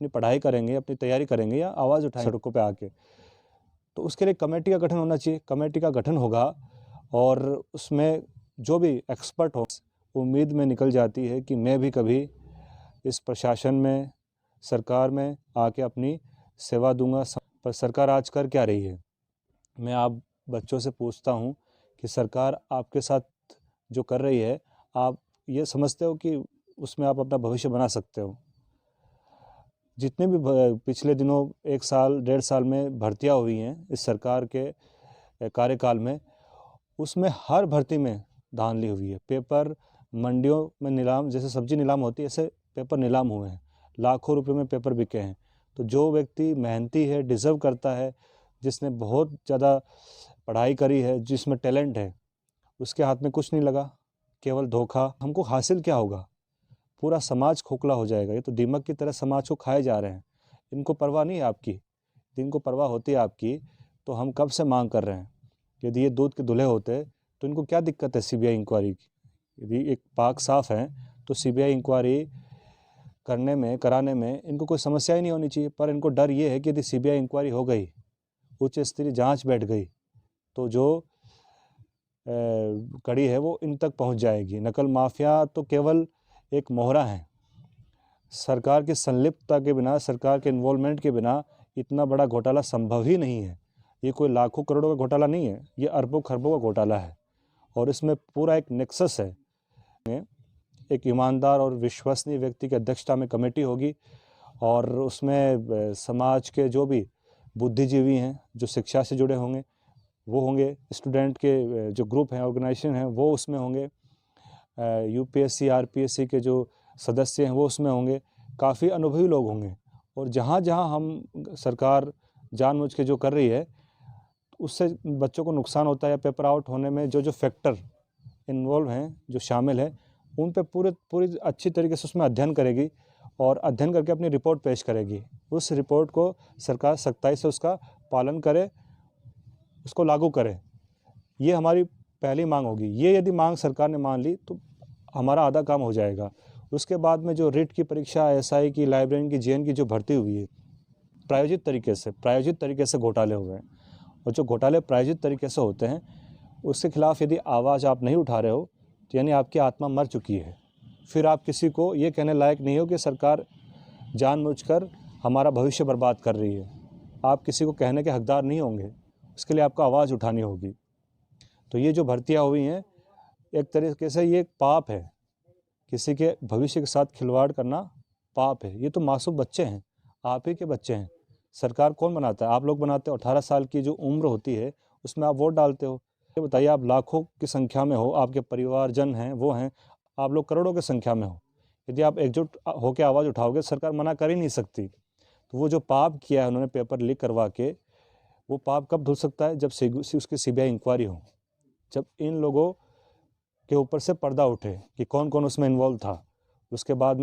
अपनी पढ़ाई करेंगे, अपनी तैयारी करेंगे या आवाज़ उठाएंगे सड़कों पे आके, तो उसके लिए कमेटी का गठन होना चाहिए। कमेटी का गठन होगा और उसमें जो भी एक्सपर्ट हो, उम्मीद में निकल जाती है कि मैं भी कभी इस प्रशासन में, सरकार में आके अपनी सेवा दूंगा। पर सरकार आज कर क्या रही है? मैं आप बच्चों से पूछता हूँ कि सरकार आपके साथ जो कर रही है, आप ये समझते हो कि उसमें आप अपना भविष्य बना सकते हो? जितने भी पिछले दिनों 1 साल 1.5 साल में भर्तियां हुई हैं इस सरकार के कार्यकाल में, उसमें हर भर्ती में धांधली हुई है। पेपर मंडियों में नीलाम, जैसे सब्जी नीलाम होती है, ऐसे पेपर नीलाम हुए हैं। लाखों रुपए में पेपर बिके हैं। तो जो व्यक्ति मेहनती है, डिज़र्व करता है, जिसने बहुत ज़्यादा पढ़ाई करी है, जिसमें टैलेंट है, उसके हाथ में कुछ नहीं लगा, केवल धोखा। हमको हासिल क्या होगा? पूरा समाज खोखला हो जाएगा। ये तो दीमक की तरह समाज को खाए जा रहे हैं। इनको परवाह नहीं है आपकी। यदि इनको परवाह होती है आपकी, तो हम कब से मांग कर रहे हैं। यदि ये दूध के दूल्हे होते तो इनको क्या दिक्कत है सीबीआई इंक्वायरी की? यदि एक पाक साफ है तो सीबीआई इंक्वायरी कराने में इनको कोई समस्या ही नहीं होनी चाहिए। पर इनको डर ये है कि यदि सीबीआई इंक्वायरी हो गई, उच्च स्तरीय जांच बैठ गई, तो जो कड़ी है वो इन तक पहुंच जाएगी। नकल माफिया तो केवल एक मोहरा है। सरकार की संलिप्तता के बिना, सरकार के इन्वॉल्वमेंट के बिना इतना बड़ा घोटाला संभव ही नहीं है। ये कोई लाखों करोड़ों का घोटाला नहीं है, ये अरबों खरबों का घोटाला है। और इसमें पूरा एक नेक्सस है। एक ईमानदार और विश्वसनीय व्यक्ति की अध्यक्षता में कमेटी होगी और उसमें समाज के जो भी बुद्धिजीवी हैं, जो शिक्षा से जुड़े होंगे वो होंगे, स्टूडेंट के जो ग्रुप हैं, ऑर्गेनाइजेशन हैं, वो उसमें होंगे, यूपीएससी आरपीएससी के जो सदस्य हैं वो उसमें होंगे, काफ़ी अनुभवी लोग होंगे। और जहाँ जहाँ हम सरकार जानबूझ के जो कर रही है, उससे बच्चों को नुकसान होता है या पेपर आउट होने में जो फैक्टर इन्वॉल्व हैं, जो शामिल हैं, उन पे पूरी अच्छी तरीके से उसमें अध्ययन करेगी और अध्ययन करके अपनी रिपोर्ट पेश करेगी। उस रिपोर्ट को सरकार सख्ताई से उसका पालन करे, उसको लागू करे। ये हमारी पहली मांग होगी। ये यदि मांग सरकार ने मान ली तो हमारा आधा काम हो जाएगा। उसके बाद में जो रिट की परीक्षा, एसआई की, लाइब्रेरियन की, जेएन की जो भर्ती हुई है, प्रायोजित तरीके से घोटाले हुए हैं। और जो घोटाले प्रायोजित तरीके से होते हैं, उसके खिलाफ यदि आवाज़ आप नहीं उठा रहे हो, तो यानी आपकी आत्मा मर चुकी है। फिर आप किसी को ये कहने लायक नहीं हो कि सरकार जानबूझकर हमारा भविष्य बर्बाद कर रही है। आप किसी को कहने के हकदार नहीं होंगे। उसके लिए आपको आवाज़ उठानी होगी। तो ये जो भर्तियाँ हुई हैं, एक तरीके से ये एक पाप है। किसी के भविष्य के साथ खिलवाड़ करना पाप है। ये तो मासूम बच्चे हैं, आप ही के बच्चे हैं। सरकार कौन बनाता है? आप लोग बनाते हो। 18 साल की जो उम्र होती है उसमें आप वोट डालते हो। ये बताइए, आप लाखों की संख्या में हो, आपके परिवारजन हैं, वो हैं, आप लोग करोड़ों की संख्या में हो। यदि आप एकजुट होकर आवाज़ उठाओगे, सरकार मना कर ही नहीं सकती। तो वो जो पाप किया है उन्होंने पेपर लीक करवा के, वो पाप कब धुल सकता है? जब उसकी सीबीआई इंक्वायरी हो, जब इन लोगों के ऊपर से पर्दा उठे कि कौन कौन उसमें इन्वॉल्व था। उसके बाद